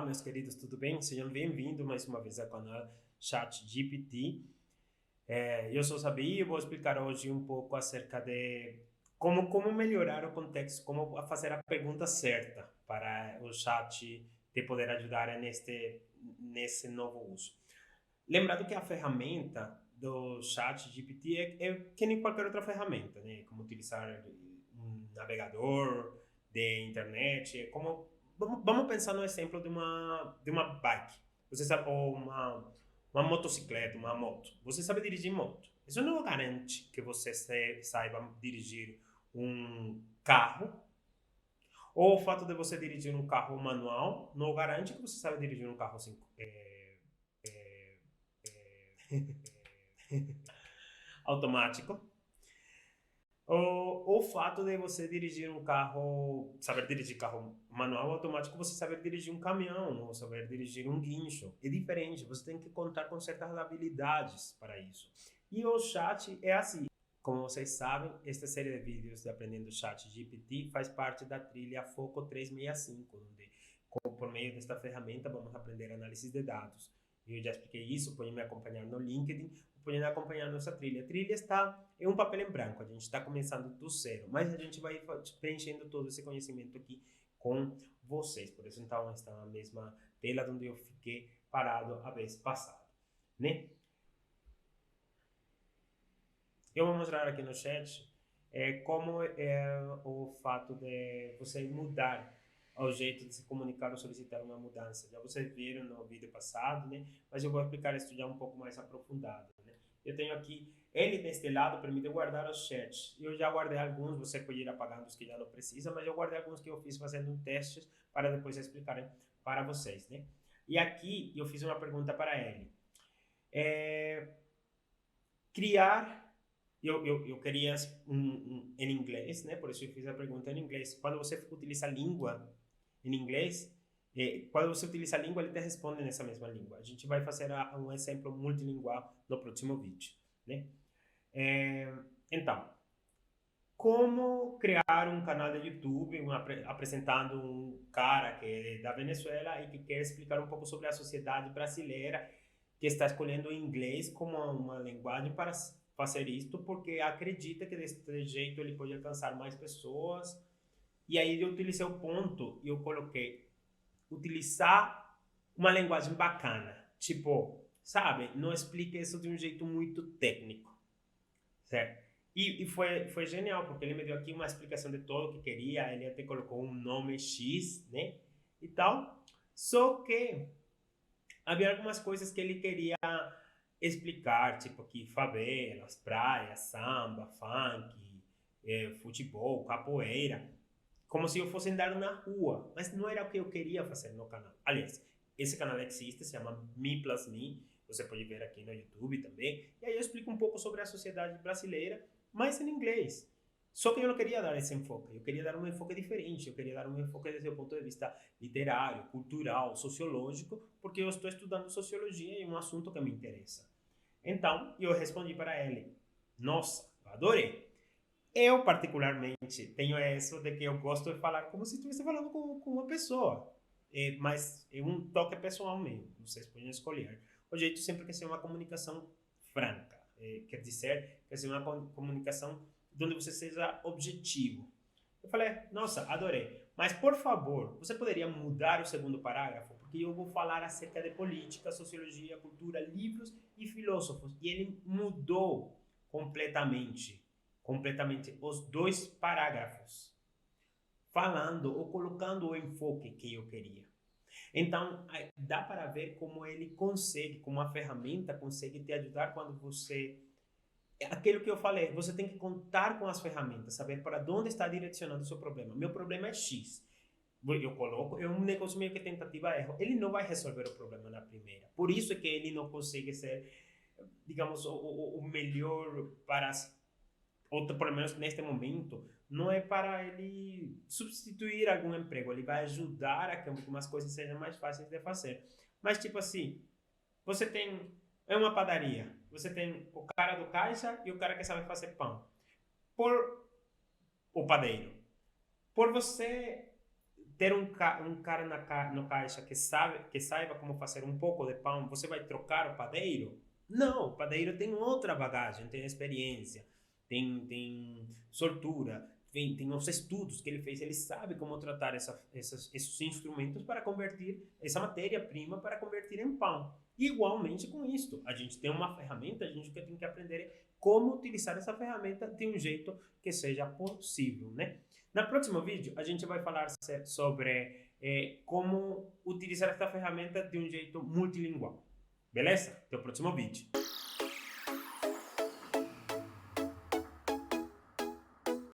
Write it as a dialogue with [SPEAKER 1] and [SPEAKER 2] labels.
[SPEAKER 1] Olá, meus queridos, tudo bem? Sejam bem-vindos mais uma vez ao canal ChatGPT. Eu sou Sabi e vou explicar hoje um pouco acerca de como melhorar o contexto, como fazer a pergunta certa para o chat te poder ajudar nesse novo uso. Lembrando que a ferramenta do ChatGPT é que nem qualquer outra ferramenta, né? Como utilizar um navegador de internet, vamos pensar no exemplo de uma bike, você sabe, ou uma motocicleta, uma moto. Você sabe dirigir moto. Isso não garante que você saiba dirigir um carro, ou o fato de você dirigir um carro manual não garante que você saiba dirigir um carro assim, automático. O fato de você dirigir um carro, saber dirigir carro manual ou automático, você saber dirigir um caminhão ou saber dirigir um guincho. É diferente, você tem que contar com certas habilidades para isso. E o chat é assim. Como vocês sabem, esta série de vídeos de Aprendendo Chat GPT faz parte da trilha Foco 365, onde, por meio desta ferramenta, vamos aprender análise de dados. Eu já expliquei isso, pode me acompanhar no LinkedIn, pode acompanhar nossa trilha. A trilha é um papel em branco, a gente está começando do zero, mas a gente vai preenchendo todo esse conhecimento aqui com vocês. Por isso, então, está na mesma tela onde eu fiquei parado a vez passada, né? Eu vou mostrar aqui no chat como é o fato de você mudar o jeito de se comunicar ou solicitar uma mudança. Já vocês viram no vídeo passado, né? Mas eu vou explicar isso já um pouco mais aprofundado, né? Eu tenho aqui, ele deste lado permite guardar os chats. Eu já guardei alguns, você pode ir apagando os que já não precisa, mas eu guardei alguns que eu fiz fazendo testes para depois explicar para vocês, né? E aqui eu fiz uma pergunta para ele. Criar eu queria em inglês, né? Por isso eu fiz a pergunta em inglês. Quando você utiliza a língua em inglês, quando você utiliza a língua, ele te responde nessa mesma língua. A gente vai fazer um exemplo multilingual no próximo vídeo, né? Então, como criar um canal de YouTube apresentando um cara que é da Venezuela e que quer explicar um pouco sobre a sociedade brasileira que está escolhendo o inglês como uma linguagem para fazer isto porque acredita que desse jeito ele pode alcançar mais pessoas. E aí eu utilizei o ponto e eu coloquei utilizar uma linguagem bacana, tipo, sabe, não explique isso de um jeito muito técnico, certo? E foi genial, porque ele me deu aqui uma explicação de todo o que queria, ele até colocou um nome X, né, e tal, só que havia algumas coisas que ele queria explicar, tipo aqui favelas, praias, samba, funk, futebol, capoeira, como se eu fosse andar na rua, mas não era o que eu queria fazer no canal. Aliás, esse canal existe, se chama Me Plus Me, você pode ver aqui no YouTube também, e aí eu explico um pouco sobre a sociedade brasileira, mas em inglês. Só que eu não queria dar esse enfoque, eu queria dar um enfoque diferente, eu queria dar um enfoque desde o ponto de vista literário, cultural, sociológico, porque eu estou estudando sociologia e é um assunto que me interessa. Então, eu respondi para ele, nossa, eu adorei. Eu, particularmente, tenho isso de que eu gosto de falar como se estivesse falando com uma pessoa. Mas é um toque pessoal mesmo. Vocês podem escolher. O jeito sempre que ser uma comunicação franca. Quer dizer, que seja uma comunicação onde você seja objetivo. Eu falei, nossa, adorei. Mas, por favor, você poderia mudar o segundo parágrafo? Porque eu vou falar acerca de política, sociologia, cultura, livros e filósofos. E ele mudou completamente os dois parágrafos, falando ou colocando o enfoque que eu queria. Então, dá para ver como ele consegue, como a ferramenta consegue te ajudar quando você... Aquilo que eu falei, você tem que contar com as ferramentas, saber para onde está direcionando o seu problema. Meu problema é X. Eu coloco, é um negócio meio que tentativa-erro. Ele não vai resolver o problema na primeira. Por isso é que ele não consegue ser, digamos, o melhor para ou pelo menos neste momento, não é para ele substituir algum emprego, ele vai ajudar a que algumas coisas sejam mais fáceis de fazer. Mas, tipo assim, você tem, é uma padaria, você tem o cara do caixa e o cara que sabe fazer pão. Por o padeiro. Por você ter um cara no caixa que saiba como fazer um pouco de pão, você vai trocar o padeiro? Não, o padeiro tem outra bagagem, tem experiência, tem soltura, tem os estudos que ele fez, ele sabe como tratar esses instrumentos para convertir essa matéria-prima para convertir em pão. Igualmente com isto, a gente tem uma ferramenta, a gente tem que aprender como utilizar essa ferramenta de um jeito que seja possível, né? No próximo vídeo, a gente vai falar sobre como utilizar essa ferramenta de um jeito multilingual. Beleza? Até o próximo vídeo.